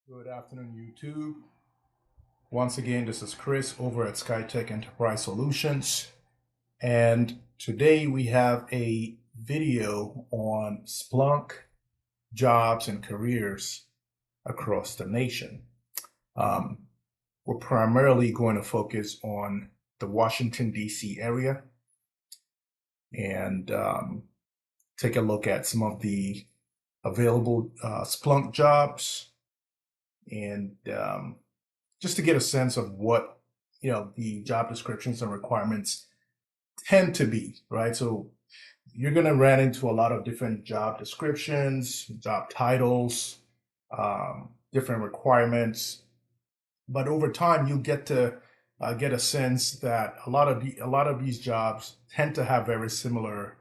Good afternoon, YouTube. Once again, this is Chris over at SkyTech Enterprise Solutions. And today we have a video on Splunk jobs and careers across the nation. Um, we're primarily going to focus on the Washington, D.C. area and take a look at some of the available Splunk jobs and just to get a sense of what the job descriptions and requirements tend to be, right? So you're going to run into a lot of different job descriptions, job titles, different requirements, but over time you get to get a sense that a lot of these jobs tend to have very similar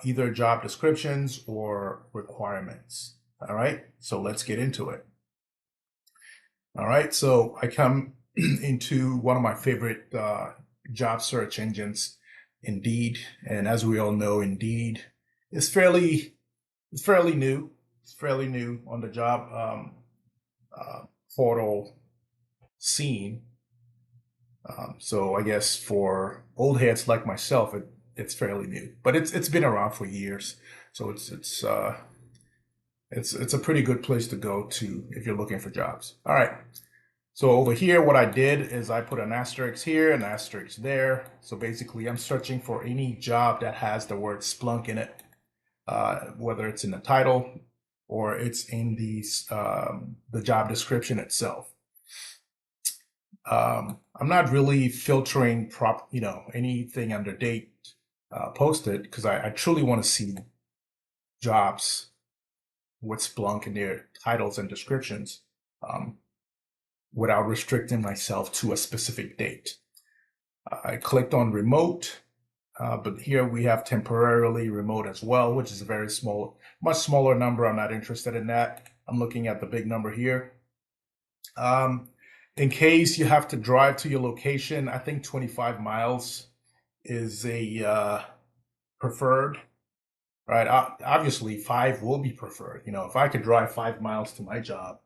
either job descriptions or requirements. All right, so let's get into it. All right, so I come into one of my favorite job search engines, Indeed, and as we all know, Indeed is fairly new. It's fairly new on the job uh, portal scene. So I guess for old heads like myself, it's fairly new, but it's been around for years. So it's a pretty good place to go to if you're looking for jobs. All right. So over here, what I did is I put an asterisk here, an asterisk there. So basically, I'm searching for any job that has the word Splunk in it, whether it's in the title or it's in the job description itself. I'm not really filtering anything under date posted because I truly want to see jobs with Splunk in their titles and descriptions. Um, without restricting myself to a specific date. I clicked on remote, but here we have temporarily remote as well, which is a very small, much smaller number. I'm not interested in that. I'm looking at the big number here. Um, in case you have to drive to your location, I think 25 miles is a preferred, right? Obviously, five will be preferred. You know, if I could drive 5 miles to my job,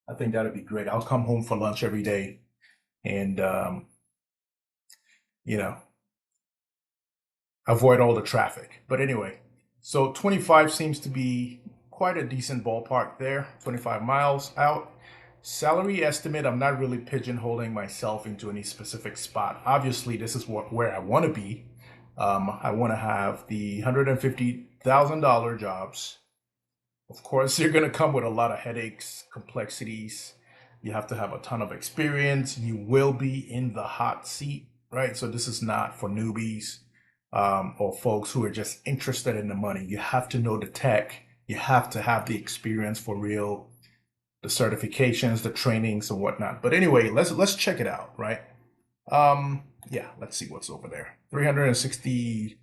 I think that'd be great. I'll come home for lunch every day and you know, avoid all the traffic. But anyway, so 25 seems to be quite a decent ballpark there, 25 miles out. Salary estimate, I'm not really pigeonholing myself into any specific spot. Obviously, this is where I want to be. I want to have the $150,000 jobs. Of course, you're going to come with a lot of headaches, complexities. You have to have a ton of experience. You will be in the hot seat, right? So this is not for newbies or folks who are just interested in the money. You have to know the tech. You have to have the experience for real, the certifications, the trainings, and whatnot. But anyway, let's check it out, right? Yeah, let's see what's over there. 360,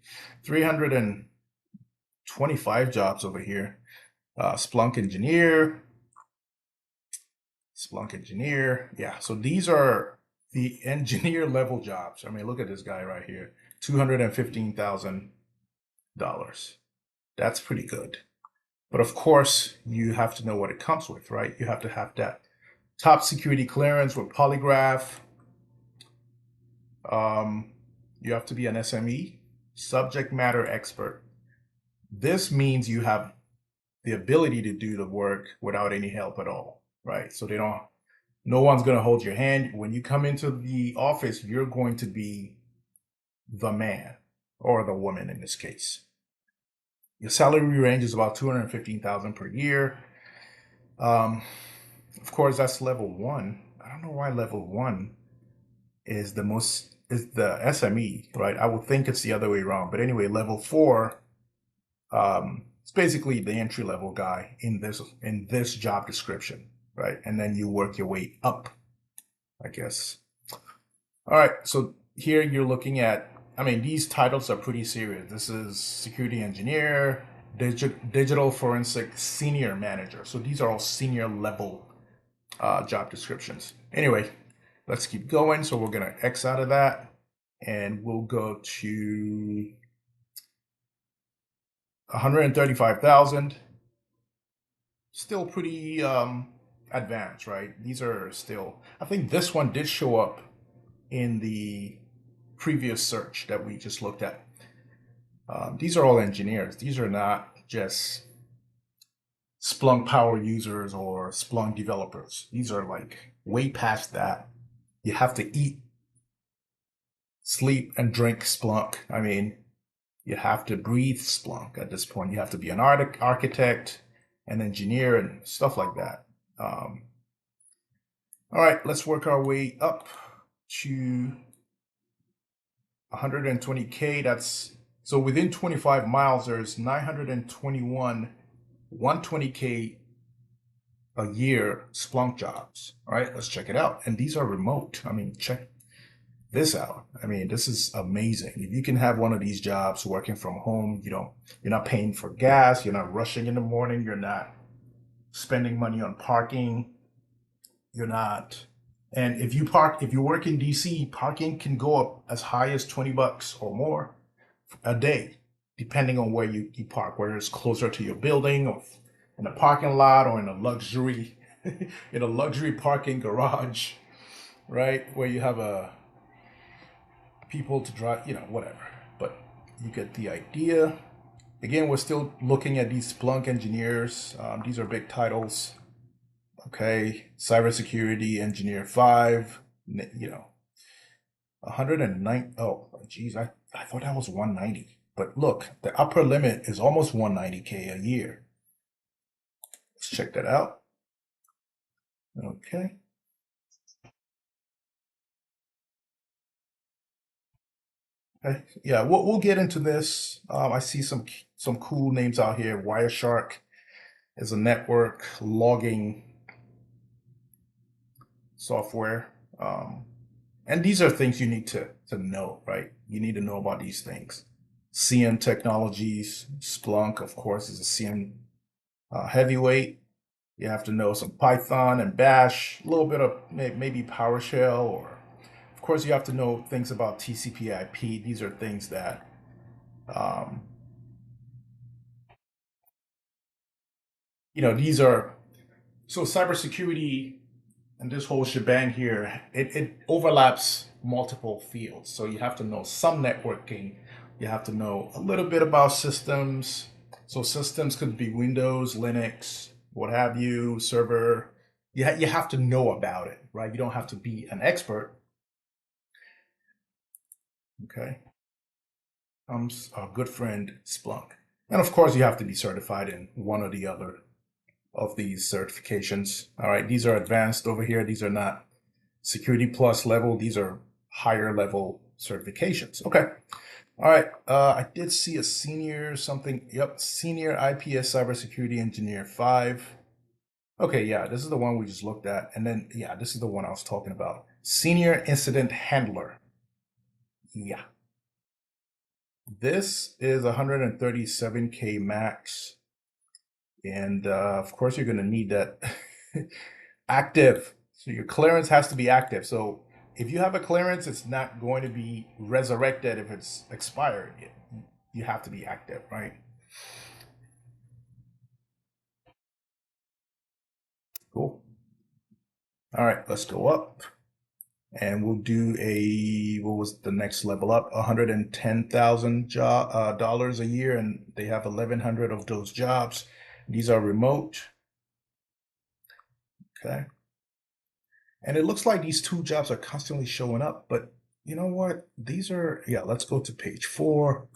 325 jobs over here. Splunk engineer, Splunk engineer. Yeah, so these are the engineer level jobs. I mean, look at this guy right here, $215,000. That's pretty good. But of course, you have to know what it comes with, right? You have to have that top security clearance with polygraph. Um, you have to be an SME, subject matter expert. This means you have the ability to do the work without any help at all, right? So they don't no one's going to hold your hand. When you come into the office, you're going to be the man or the woman in this case. Your salary range is about 215,000 per year. Um, of course, that's level one. I don't know why level one is the SME, right? I would think it's the other way around. But anyway, level four, it's basically the entry level guy in this job description, right? And then you work your way up, I guess. All right, so here you're looking at, I mean, these titles are pretty serious. This is security engineer, digital forensic senior manager. So these are all senior level job descriptions. Anyway, let's keep going. So we're gonna X out of that and we'll go to 135,000. Still pretty advanced, right? These are still, I think this one did show up in the previous search that we just looked at. These are all engineers. These are not just Splunk power users or Splunk developers. These are like way past that. You have to eat, sleep, and drink Splunk. I mean, you have to breathe Splunk at this point. You have to be an architect, an engineer, and stuff like that. All right, let's work our way up to 120K. That's so within 25 miles, there's 921 120K a year Splunk jobs. All right, let's check it out. And these are remote. I mean, check this out. I mean, this is amazing. If you can have one of these jobs working from home, you're not paying for gas, you're not rushing in the morning, you're not spending money on parking, you're not. And if you work in DC, parking can go up as high as 20 bucks or more a day, depending on where you park, whether it's closer to your building or in a parking lot or in a luxury in a luxury parking garage, right? Where you have a people to drive, whatever. But you get the idea. Again, we're still looking at these Splunk engineers. These are big titles. Okay, cybersecurity engineer 5, 109. Oh, geez, I thought that was 190. But look, the upper limit is almost 190K a year. Let's check that out. Okay. Okay. Yeah, we'll get into this. I see some cool names out here. Wireshark is a network logging software. And these are things you need to know, right? You need to know about these things. CM Technologies, Splunk, of course, is a CM heavyweight. You have to know some Python and Bash, a little bit of maybe PowerShell, or of course you have to know things about TCP/IP. These are things that um, these are so cybersecurity and this whole shebang here, it overlaps multiple fields. So you have to know some networking. You have to know a little bit about systems. So systems could be Windows, Linux, what have you, server. You have to know about it, right? You don't have to be an expert. Okay. Our good friend Splunk. And of course, you have to be certified in one or the other of these certifications. All right, these are advanced over here. These are not Security Plus level. These are higher level certifications. Okay. All right. I did see a senior something. Yep. Senior IPS Cybersecurity Engineer 5. Okay. Yeah. This is the one we just looked at. And then, yeah, this is the one I was talking about. Senior Incident Handler. Yeah. This is 137K max. And of course, you're going to need that active. So your clearance has to be active. So if you have a clearance, it's not going to be resurrected if it's expired. You have to be active, right? Cool. All right, let's go up. And we'll do what was the next level up? $110,000 dollars a year, and they have 1,100 of those jobs. These are remote. Okay. And it looks like these two jobs are constantly showing up, but you know what? Yeah, let's go to page 4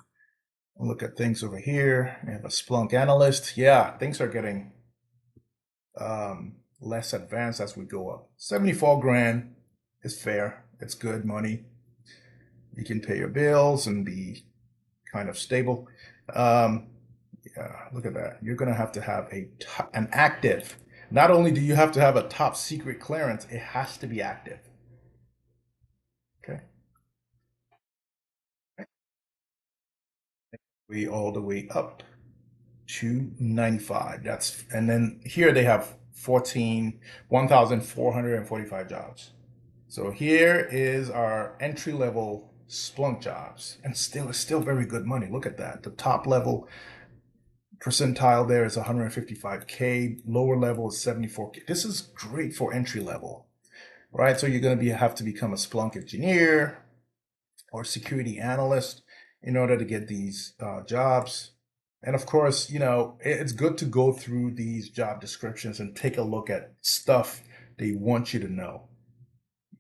and look at things over here. We have a Splunk analyst. Yeah, things are getting less advanced as we go up. 74 grand is fair. It's good money. You can pay your bills and be kind of stable. Um, yeah, look at that. You're going to have an active. Not only do you have to have a top secret clearance, it has to be active. Okay. We all the way up to 95. And then here they have 1,445 jobs. So here is our entry level Splunk jobs, and it's still very good money. Look at that. The top level percentile there is 155K. Lower level is 74K. This is great for entry level, right? So you're going to have to become a Splunk engineer or security analyst in order to get these jobs. And of course, it's good to go through these job descriptions and take a look at stuff they want you to know.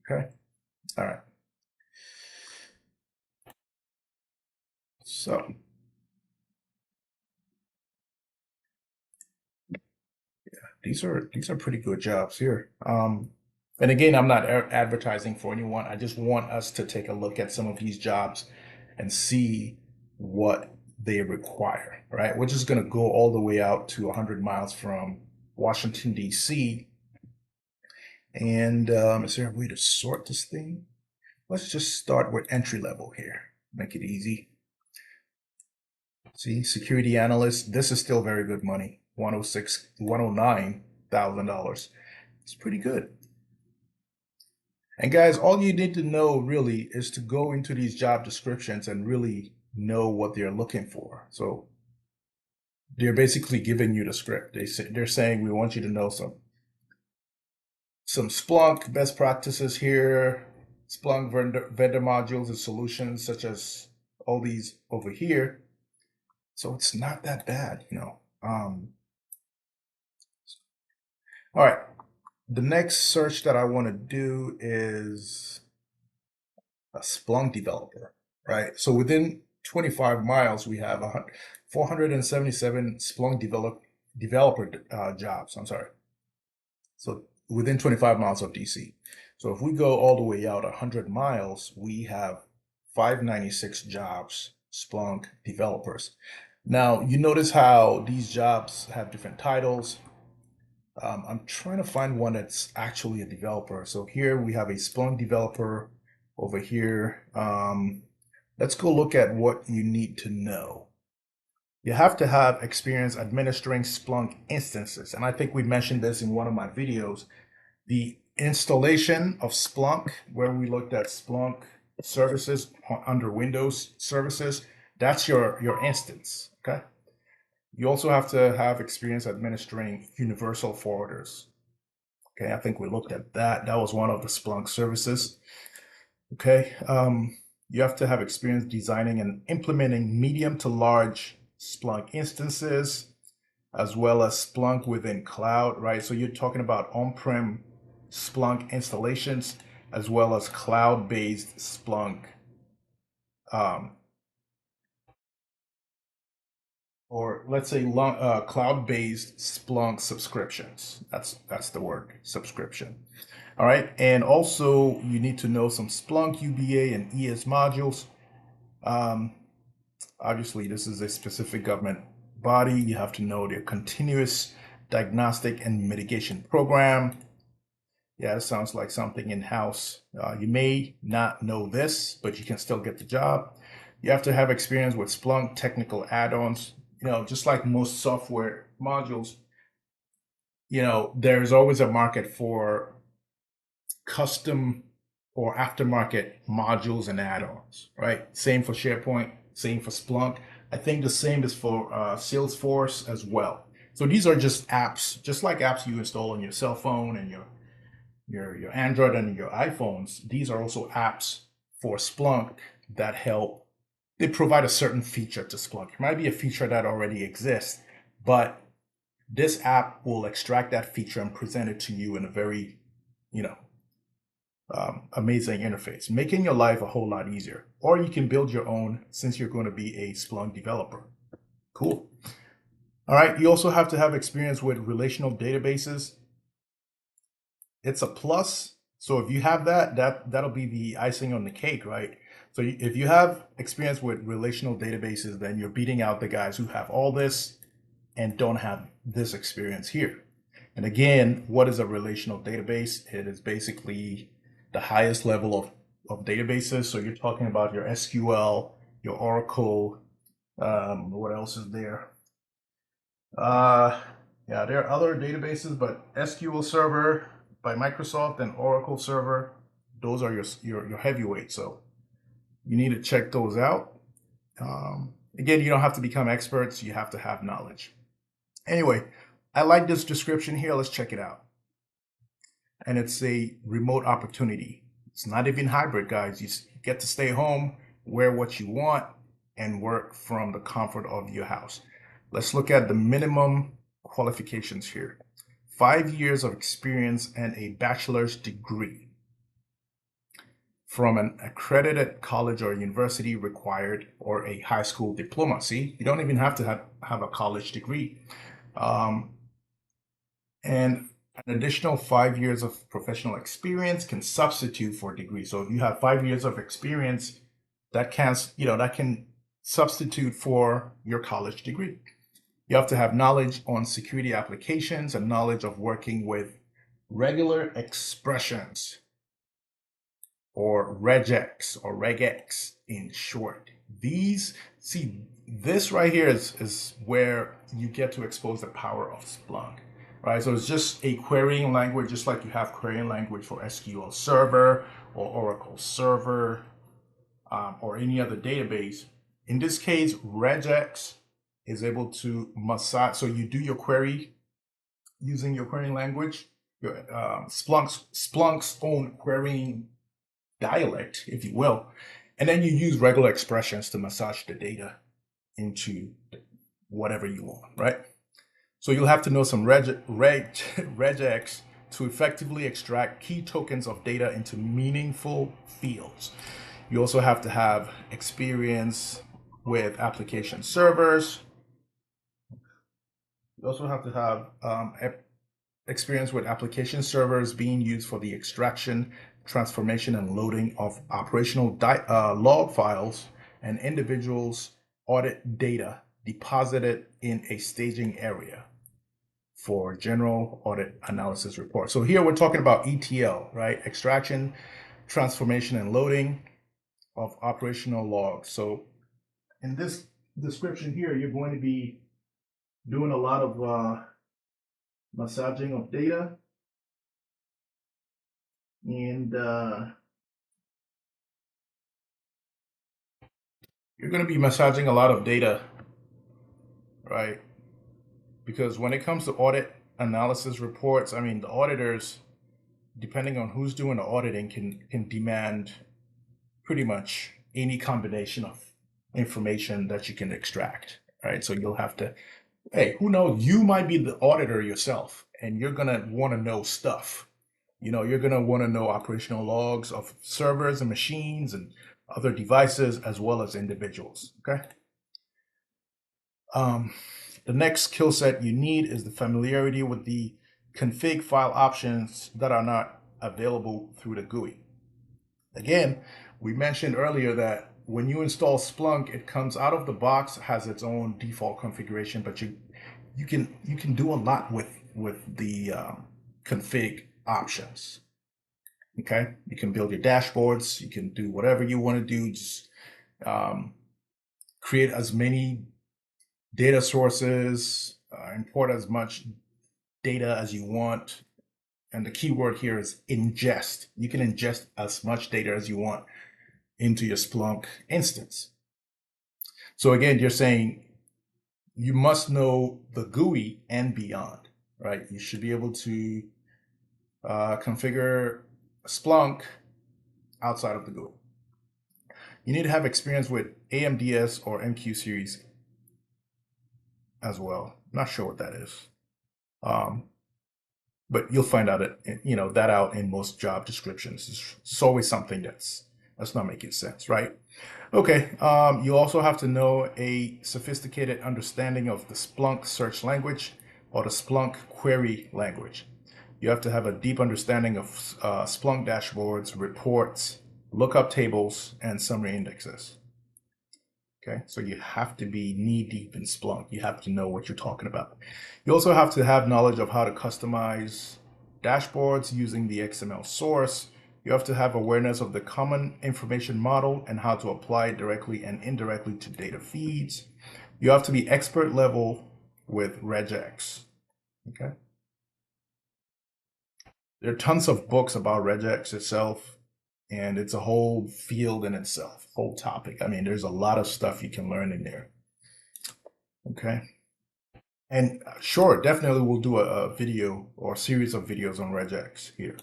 Okay. All right. So these are pretty good jobs here. And again, I'm not advertising for anyone. I just want us to take a look at some of these jobs and see what they require, right? We're just going to go all the way out to 100 miles from Washington, D.C. And is there a way to sort this thing? Let's just start with entry level here. Make it easy. See, security analyst. This is still very good money. $109,000. It's pretty good. And guys, all you need to know really is to go into these job descriptions and really know what they're looking for. So they're basically giving you the script. They're saying we want you to know some Splunk best practices here, Splunk vendor modules and solutions such as all these over here. So it's not that bad. All right. The next search that I want to do is a Splunk developer, right? So within 25 miles, we have 477 Splunk developer jobs. I'm sorry. So within 25 miles of DC. So if we go all the way out 100 miles, we have 596 jobs, Splunk developers. Now, you notice how these jobs have different titles. I'm trying to find one that's actually a developer. So here we have a Splunk developer over here. Let's go look at what you need to know. You have to have experience administering Splunk instances. And I think we mentioned this in one of my videos. The installation of Splunk, where we looked at Splunk services under Windows services, that's your instance, okay? You also have to have experience administering universal forwarders. Okay, I think we looked at that. That was one of the Splunk services. Okay, you have to have experience designing and implementing medium to large Splunk instances, as well as Splunk within cloud, right? So you're talking about on-prem Splunk installations, as well as cloud-based Splunk, or let's say cloud-based Splunk subscriptions. That's the word, subscription. All right, and also you need to know some Splunk UBA and ES modules. Obviously, this is a specific government body. You have to know their continuous diagnostic and mitigation program. Yeah, it sounds like something in-house. You may not know this, but you can still get the job. You have to have experience with Splunk technical add-ons. Just like most software modules, there's always a market for custom or aftermarket modules and add-ons, right? Same for SharePoint, same for Splunk. I think the same is for Salesforce as well. So these are just apps, just like apps you install on your cell phone and your Android and your iPhones. These are also apps for Splunk that help. They provide a certain feature to Splunk. It might be a feature that already exists, but this app will extract that feature and present it to you in a very, amazing interface, making your life a whole lot easier. Or you can build your own since you're going to be a Splunk developer. Cool. All right. You also have to have experience with relational databases. It's a plus. So if you have that'll be the icing on the cake, right? So if you have experience with relational databases, then you're beating out the guys who have all this and don't have this experience here. And again, what is a relational database? It is basically the highest level of databases. So you're talking about your SQL, your Oracle, what else is there? Yeah, there are other databases, but SQL Server by Microsoft and Oracle Server, those are your heavyweights. So you need to check those out. Again, you don't have to become experts, you have to have knowledge. Anyway, I like this description here. Let's check it out. And it's a remote opportunity. It's not even hybrid, guys. You get to stay home, wear what you want, and work from the comfort of your house. Let's look at the minimum qualifications here. 5 years of experience and a bachelor's degree from an accredited college or university required, or a high school diploma. See, you don't even have to have a college degree. Um, and an additional 5 years of professional experience can substitute for a degree. So if you have 5 years of experience, that can substitute for your college degree. You have to have knowledge on security applications and knowledge of working with regular expressions, or regex or regex in short. This right here is where you get to expose the power of Splunk, right? So it's just a querying language, just like you have querying language for SQL Server or Oracle Server, or any other database. In this case, regex is able to massage. So you do your query using your querying language, your Splunk's own querying dialect, if you will, and then you use regular expressions to massage the data into whatever you want, right? So you'll have to know some regex to effectively extract key tokens of data into meaningful fields. You also have to have experience with application servers. You also have to have experience with application servers being used for the extraction, transformation, and loading of operational log files and individuals' audit data deposited in a staging area for general audit analysis report. So here we're talking about ETL, right? Extraction, transformation, and loading of operational logs. So in this description here, you're going to be doing a lot of massaging of data, and you're going to be massaging a lot of data, right? Because when it comes to audit analysis reports, I mean, the auditors, depending on who's doing the auditing, can demand pretty much any combination of information that you can extract, right? So you'll have to, hey, who knows? You might be the auditor yourself, and you're gonna want to know stuff. You're gonna want to know operational logs of servers and machines and other devices, as well as individuals. Okay. The next skill set you need is the familiarity with the config file options that are not available through the GUI. Again, we mentioned earlier that when you install Splunk, it comes out of the box, has its own default configuration, but you can do a lot with the config options. Okay, you can build your dashboards, you can do whatever you want to do. Just create as many data sources, import as much data as you want. And the key word here is ingest. You can ingest as much data as you want into your Splunk instance. So again, you're saying you must know the GUI and beyond, right? You should be able to configure Splunk outside of the GUI. You need to have experience with AMDS or MQ series as well. Not sure what that is. But you'll find out that out in most job descriptions. It's always something that's not making sense, right? Okay. You also have to know a sophisticated understanding of the Splunk search language or the Splunk query language. You have to have a deep understanding of Splunk dashboards, reports, lookup tables, and summary indexes. Okay, so you have to be knee deep in Splunk. You have to know what you're talking about. You also have to have knowledge of how to customize dashboards using the XML source. You have to have awareness of the common information model and how to apply it directly and indirectly to data feeds. You have to be expert level with regex. Okay. There are tons of books about regex itself, and it's a whole field in itself, whole topic. I mean, there's a lot of stuff you can learn in there. Okay. And sure, definitely we'll do a video or a series of videos on regex here.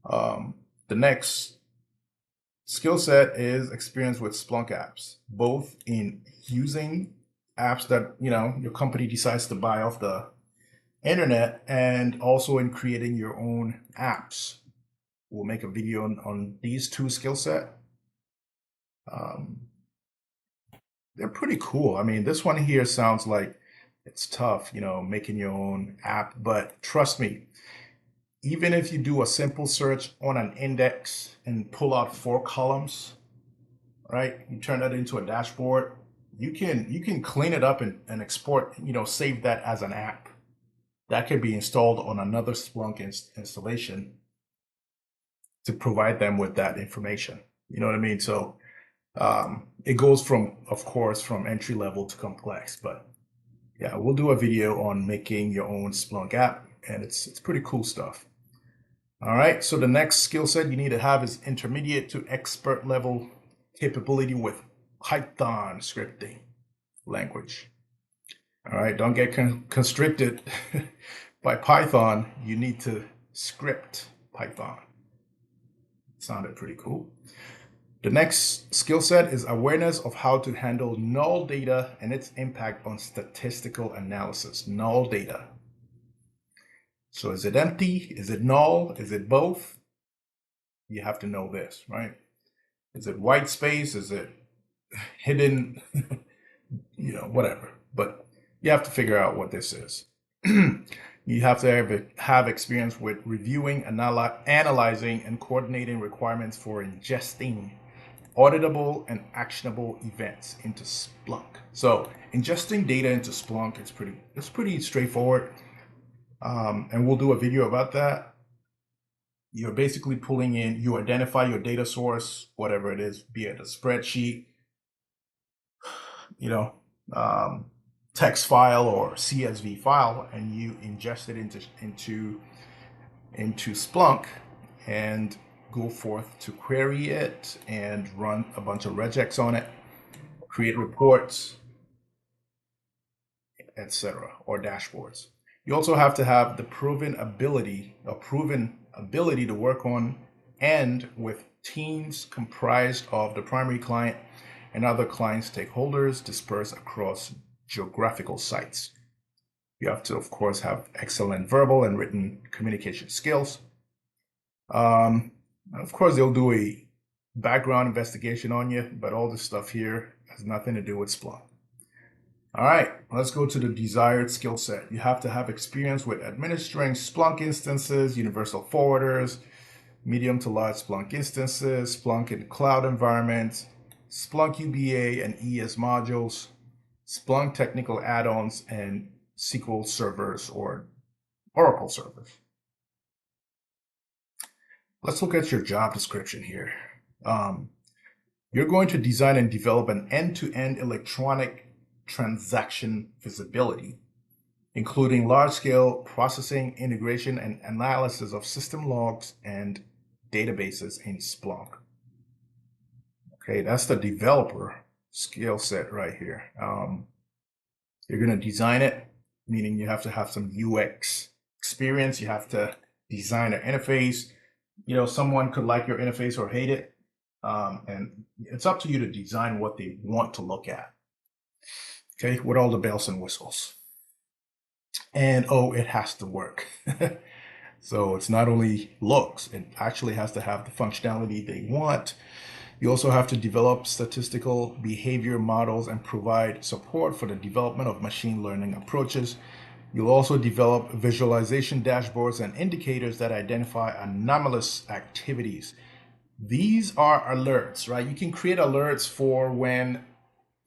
The next skill set is experience with Splunk apps, both in using apps that, your company decides to buy off the internet and also in creating your own apps. We'll make a video on these two skill set. Um, they're pretty cool. I mean, this one here sounds like it's tough, making your own app, but trust me, even if you do a simple search on an index and pull out 4 columns, right? You turn that into a dashboard. You can clean it up and export, save that as an app. That could be installed on another Splunk installation to provide them with that information. You know what I mean? So it goes from, of course, from entry level to complex. But yeah, we'll do a video on making your own Splunk app, and it's pretty cool stuff. All right, so the next skill set you need to have is intermediate to expert level capability with Python scripting language. All right, don't get constricted by Python. You need to script Python. Sounded pretty cool. The next skill set is awareness of how to handle null data and its impact on statistical analysis. Null data. So is it empty? Is it null? Is it both? You have to know this, right? Is it white space? Is it hidden? Whatever. But you have to figure out what this is. You have to have experience with reviewing, analyzing, and coordinating requirements for ingesting auditable and actionable events into Splunk. So ingesting data into Splunk it's pretty straightforward. And we'll do a video about that. You're basically you identify your data source, whatever it is, be it a spreadsheet, you know, text file or CSV file, and you ingest it into Splunk and go forth to query it and run a bunch of regex on it, create reports, etc., or dashboards. You also have to have the proven ability to work on and with teams comprised of the primary client and other client stakeholders dispersed across geographical sites. You have to, of course, have excellent verbal and written communication skills. Of course, they'll do a background investigation on you, but all this stuff here has nothing to do with Splunk. All right, let's go to the desired skill set. You have to have experience with administering Splunk instances, universal forwarders, medium to large Splunk instances, Splunk in cloud environments, Splunk UBA and ES modules, Splunk technical add-ons, and SQL servers or Oracle servers. Let's look at your job description here. You're going to design and develop an end-to-end electronic transaction visibility, including large-scale processing, integration, and analysis of system logs and databases in Splunk. Okay, that's the developer skill set right here. You're going to design it, meaning you have to have some UX experience. You have to design an interface. Someone could like your interface or hate it. And it's up to you to design what they want to look at. Okay, with all the bells and whistles. And it has to work. So it's not only looks, it actually has to have the functionality they want. You also have to develop statistical behavior models and provide support for the development of machine learning approaches. You'll also develop visualization dashboards and indicators that identify anomalous activities. These are alerts, right? You can create alerts for when,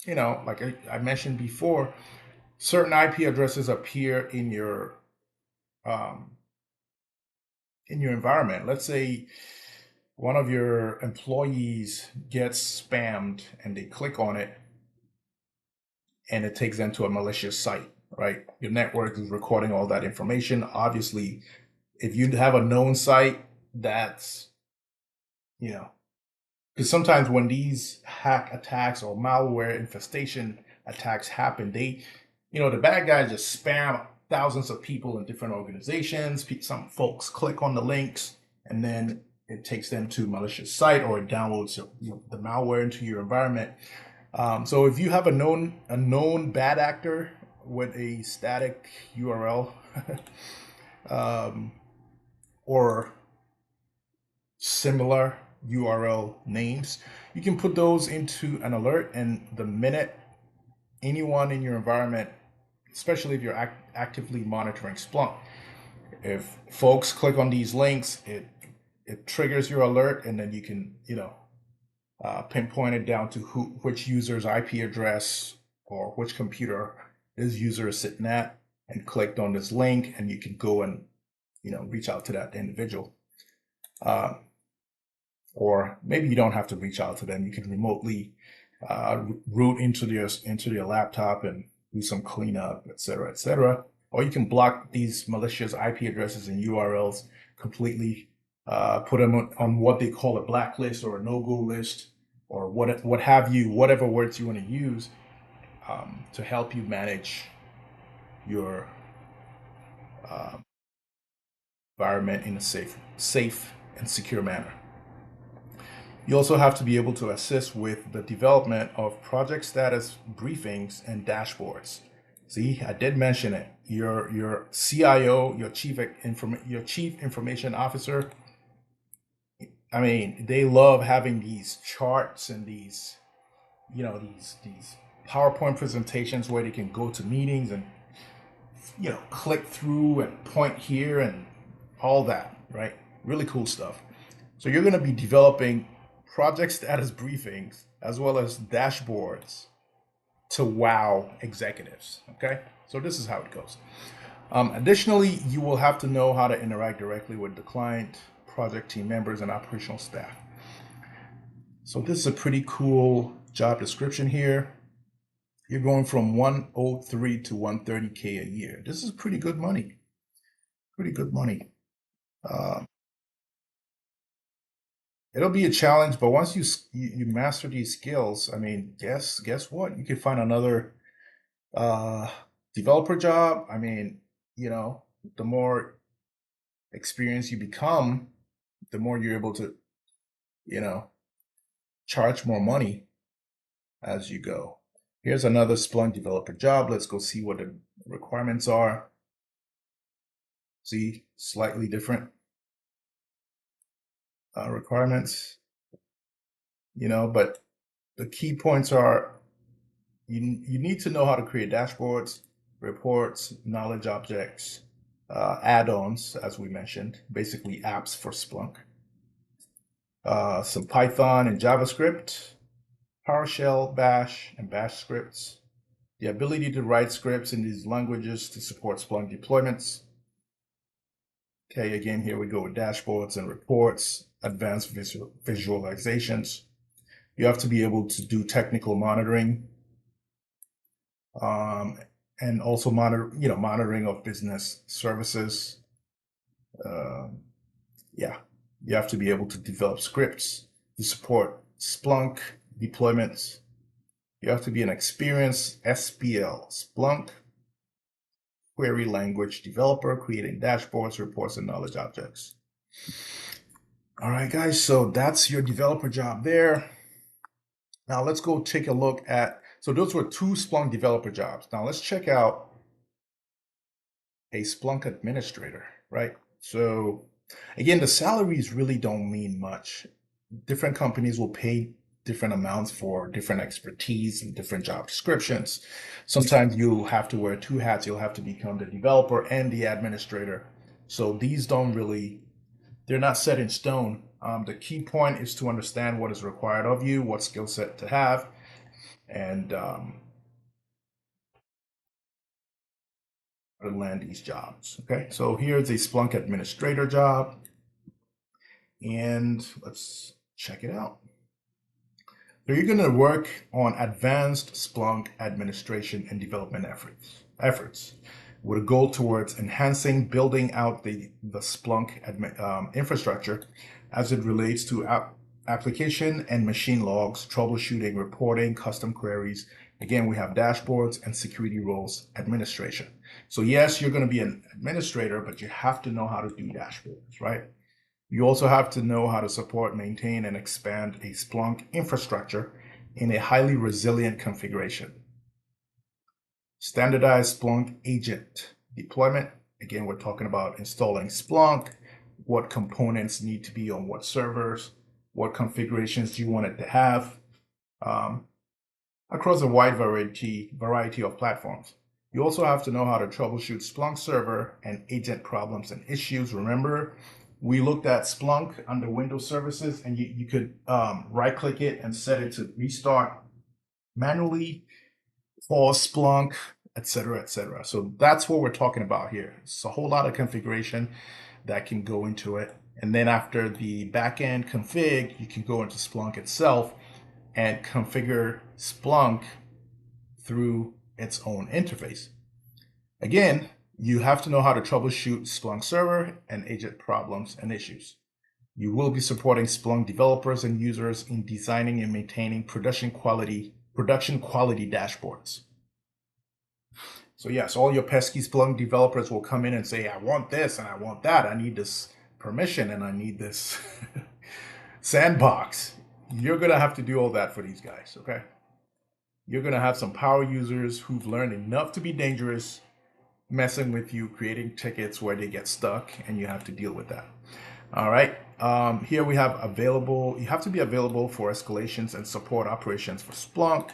like I mentioned before, certain IP addresses appear in your environment. Let's say one of your employees gets spammed and they click on it and it takes them to a malicious site, right? Your network is recording all that information. Obviously, if you have a known site, that's, because sometimes when these hack attacks or malware infestation attacks happen, the bad guys just spam thousands of people in different organizations. Some folks click on the links, and then it takes them to a malicious site, or it downloads the malware into your environment. So if you have a known bad actor with a static URL or similar URL names, you can put those into an alert, and the minute anyone in your environment, especially if you're actively monitoring Splunk, if folks click on these links, it triggers your alert, and then you can pinpoint it down to which user's IP address or which computer this user is sitting at, and clicked on this link, and you can go and reach out to that individual. Or maybe you don't have to reach out to them. You can remotely root into their laptop and do some cleanup, etc., etc. Or you can block these malicious IP addresses and URLs completely, put them on what they call a blacklist or a no-go list, or what have you, whatever words you want to use, to help you manage your environment in a safe and secure manner. You also have to be able to assist with the development of project status briefings and dashboards. See, I did mention it. Your CIO, your chief information officer, I mean, they love having these charts and these PowerPoint presentations where they can go to meetings and click through and point here and all that, right? Really cool stuff. So you're going to be developing project status briefings as well as dashboards to wow executives. Okay, so this is how it goes. Additionally, you will have to know how to interact directly with the client, project team members, and operational staff. So this is a pretty cool job description here. You're going from 103 to 130K a year. This is pretty good money. Pretty good money. It'll be a challenge, but once you master these skills, I mean, guess what? You can find another developer job. I mean, the more experience you become, the more you're able to, charge more money as you go. Here's another Splunk developer job. Let's go see what the requirements are. See, slightly different requirements, but the key points are you need to know how to create dashboards, reports, knowledge objects, add-ons, as we mentioned, basically apps for Splunk, some Python and JavaScript, PowerShell, Bash, and Bash scripts, the ability to write scripts in these languages to support Splunk deployments. Okay, again, here we go with dashboards and reports, advanced visualizations. You have to be able to do technical monitoring, and also monitoring of business services. You have to be able to develop scripts to support Splunk deployments. You have to be an experienced SPL, Splunk query language developer, creating dashboards, reports, and knowledge objects. All right, guys, so that's your developer job there. Now let's go take a look at, so those were 2 Splunk developer jobs. Now let's check out a Splunk administrator, right? So again, the salaries really don't mean much. Different companies will pay different amounts for different expertise and different job descriptions. Sometimes you'll have to wear 2 hats. You'll have to become the developer and the administrator. So these they're not set in stone. The key point is to understand what is required of you, what skill set to have, and to land these jobs. Okay, so here's a Splunk administrator job, and let's check it out. So you're going to work on advanced Splunk administration and development efforts with a goal towards building out the Splunk infrastructure as it relates to application and machine logs, troubleshooting, reporting, custom queries, Again, we have dashboards and security roles administration. So yes, you're going to be an administrator, but you have to know how to do dashboards, right? You also have to know how to support, maintain, and expand a Splunk infrastructure in a highly resilient configuration. Standardized Splunk agent deployment. Again, we're talking about installing Splunk, what components need to be on what servers, what configurations do you want it to have, across a wide variety of platforms. You also have to know how to troubleshoot Splunk server and agent problems and issues. Remember, we looked at Splunk under Windows services, and you could right-click it and set it to restart manually, pause Splunk, etc., etc. So that's what we're talking about here. It's a whole lot of configuration that can go into it. And then after the backend config, you can go into Splunk itself and configure Splunk through its own interface. Again, you have to know how to troubleshoot Splunk server and agent problems and issues. You will be supporting Splunk developers and users in designing and maintaining production quality dashboards. So yes, all your pesky Splunk developers will come in and say, I want this and I want that. I need this permission and I need this sandbox. You're going to have to do all that for these guys, okay? You're going to have some power users who've learned enough to be dangerous messing with you, creating tickets where they get stuck, and you have to deal with that. All right. Here we have available. You have to be available for escalations and support operations for Splunk.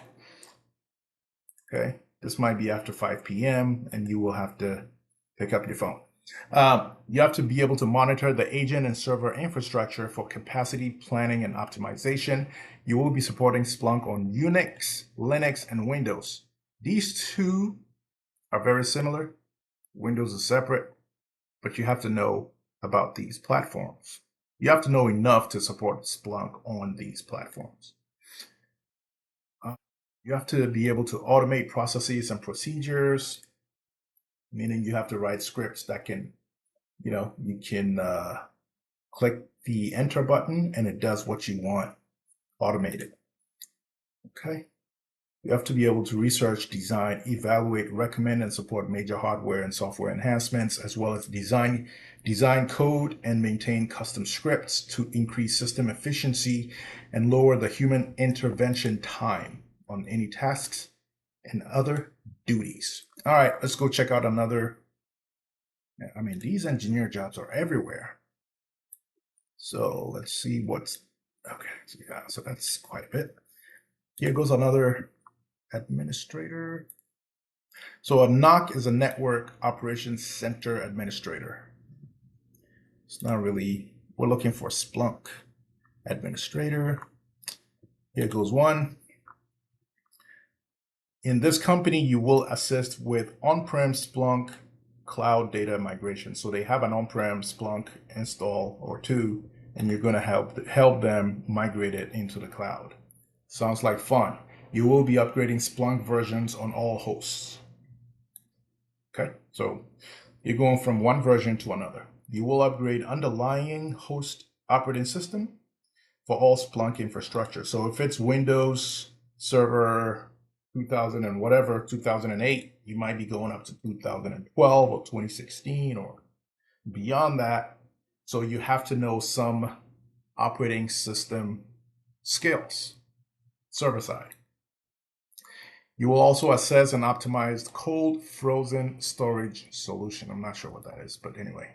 Okay. This might be after 5 p.m. and you will have to pick up your phone. You have to be able to monitor the agent and server infrastructure for capacity planning and optimization. You will be supporting Splunk on Unix, Linux, and Windows. These two are very similar. Windows is separate, but you have to know about these platforms. You have to know enough to support Splunk on these platforms. You have to be able to automate processes and procedures, meaning you have to write scripts that can, you can click the enter button and it does what you want automated. Okay. You have to be able to research, design, evaluate, recommend, and support major hardware and software enhancements, as well as design code and maintain custom scripts to increase system efficiency and lower the human intervention time on any tasks and other duties. All right, let's go check out another. I mean, these engineer jobs are everywhere. So let's see what's, okay, so that's quite a bit. Here goes another administrator. So a NOC is a Network Operations Center Administrator. It's not really, we're looking for Splunk Administrator. Here goes one. In this company, you will assist with on-prem Splunk cloud data migration. So they have an on-prem Splunk install or two, and you're going to help them migrate it into the cloud. Sounds like fun. You will be upgrading Splunk versions on all hosts. Okay, so you're going from one version to another. You will upgrade underlying host operating system for all Splunk infrastructure. So if it's Windows Server 2000 and whatever, 2008, you might be going up to 2012 or 2016 or beyond that. So you have to know some operating system skills, server side. You will also assess an optimized cold frozen storage solution. I'm not sure what that is, but anyway.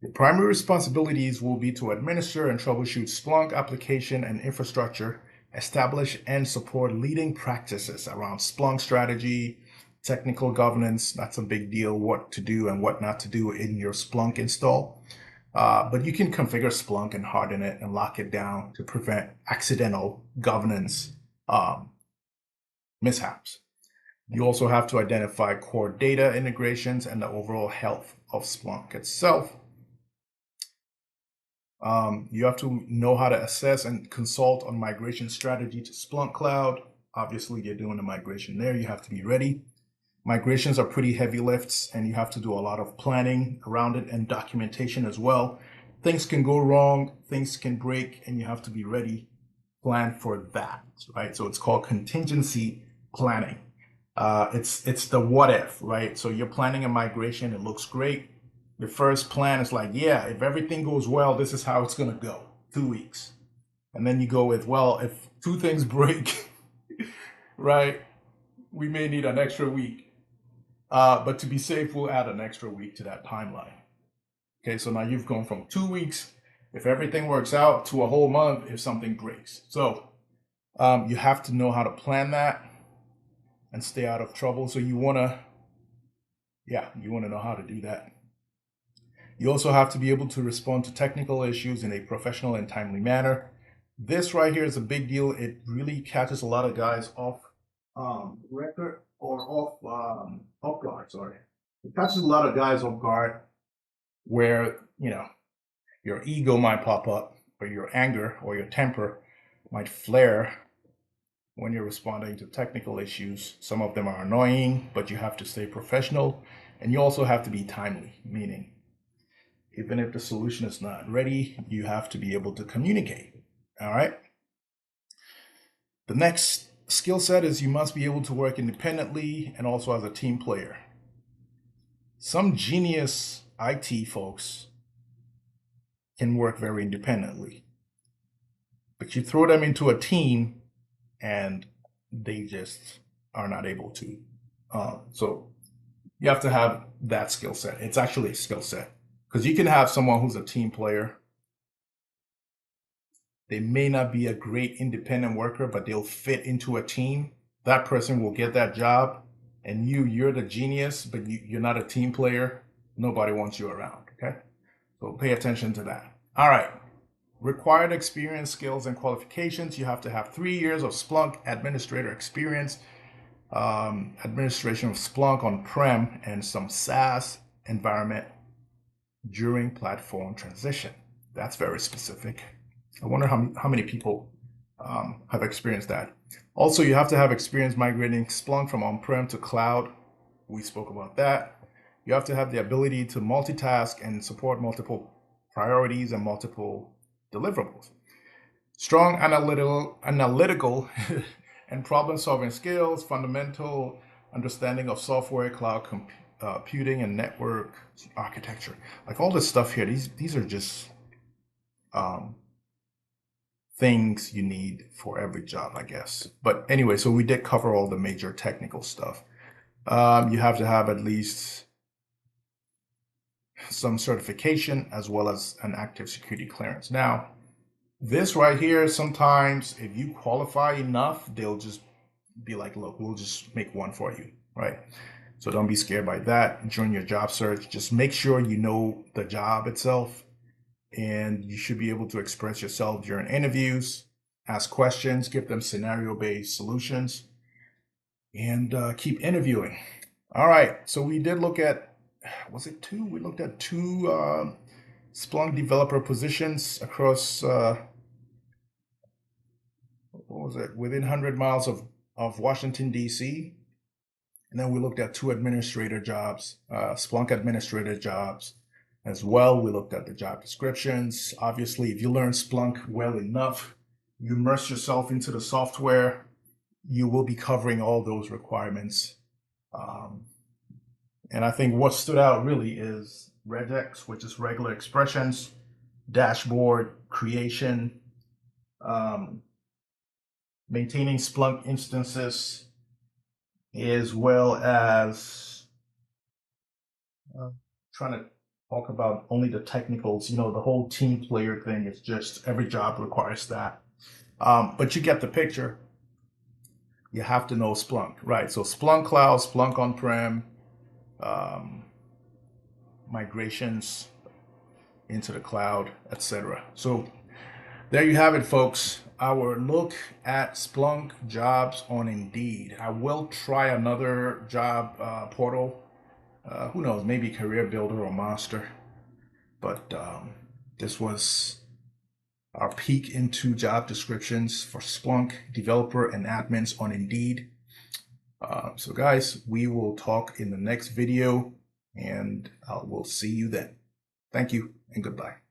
The primary responsibilities will be to administer and troubleshoot Splunk application and infrastructure, establish and support leading practices around Splunk strategy, technical governance. That's a big deal, what to do and what not to do in your Splunk install. But you can configure Splunk and harden it and lock it down to prevent accidental governance mishaps. You also have to identify core data integrations and the overall health of Splunk itself. You have to know how to assess and consult on migration strategy to Splunk Cloud. Obviously, you're doing a migration there. You have to be ready. Migrations are pretty heavy lifts, and you have to do a lot of planning around it and documentation as well. Things can go wrong, things can break, and you have to be ready, plan for that, right? So it's called contingency planning. It's the what if, right? So you're planning a migration, it looks great. The first plan is like, yeah, if everything goes well, this is how it's gonna go, 2 weeks. And then you go with, well, if two things break, right, we may need an extra week. But to be safe, we'll add an extra week to that timeline. Okay, so now you've gone from 2 weeks, if everything works out, to a whole month if something breaks. So you have to know how to plan that and stay out of trouble. So you wanna know how to do that. You also have to be able to respond to technical issues in a professional and timely manner. This right here is a big deal. It really catches a lot of guys off record or off guard. Sorry, it catches a lot of guys off guard where your ego might pop up, or your anger or your temper might flare when you're responding to technical issues. Some of them are annoying, but you have to stay professional, and you also have to be timely, meaning even if the solution is not ready, you have to be able to communicate. All right. The next skill set is you must be able to work independently and also as a team player. Some genius IT folks can work very independently, but you throw them into a team and they just are not able to. So you have to have that skill set. It's actually a skill set, because you can have someone who's a team player. They may not be a great independent worker, but they'll fit into a team. That person will get that job, and you're the genius, but you're not a team player. Nobody wants you around, okay? So pay attention to that. All right. Required experience, skills, and qualifications. You have to have 3 years of Splunk administrator experience, administration of Splunk on-prem, and some SaaS environment during platform transition. That's very specific. I wonder how many people have experienced that. Also, you have to have experience migrating Splunk from on-prem to cloud. We spoke about that. You have to have the ability to multitask and support multiple priorities and multiple deliverables. Strong analytical and problem-solving skills, fundamental understanding of software, cloud computing, and network architecture. Like all this stuff here, these are just things you need for every job, I guess. But anyway, so we did cover all the major technical stuff. You have to have at least some certification as well as an active security clearance. Now, this right here, sometimes if you qualify enough, they'll just be like, look, we'll just make one for you, right? So don't be scared by that. During your job search, just make sure you know the job itself, and you should be able to express yourself during interviews, ask questions, give them scenario-based solutions, and keep interviewing. All right, so we did look at, was it two? We looked at two Splunk developer positions across, what was it, within 100 miles of Washington, D.C. And then we looked at two administrator jobs, Splunk administrator jobs as well. We looked at the job descriptions. Obviously, if you learn Splunk well enough, you immerse yourself into the software, you will be covering all those requirements. And I think what stood out really is regex, which is regular expressions, dashboard creation, maintaining Splunk instances, as well as trying to talk about only the technicals. The whole team player thing is just every job requires that. But you get the picture. You have to know Splunk, right? So Splunk Cloud, Splunk on-prem, migrations into the cloud, etc. So there you have it, folks. Our look at Splunk jobs on Indeed. I will try another job portal. Who knows, maybe Career Builder or Monster. But this was our peek into job descriptions for Splunk developer and admins on Indeed. So guys, we will talk in the next video, and we'll see you then. Thank you and goodbye.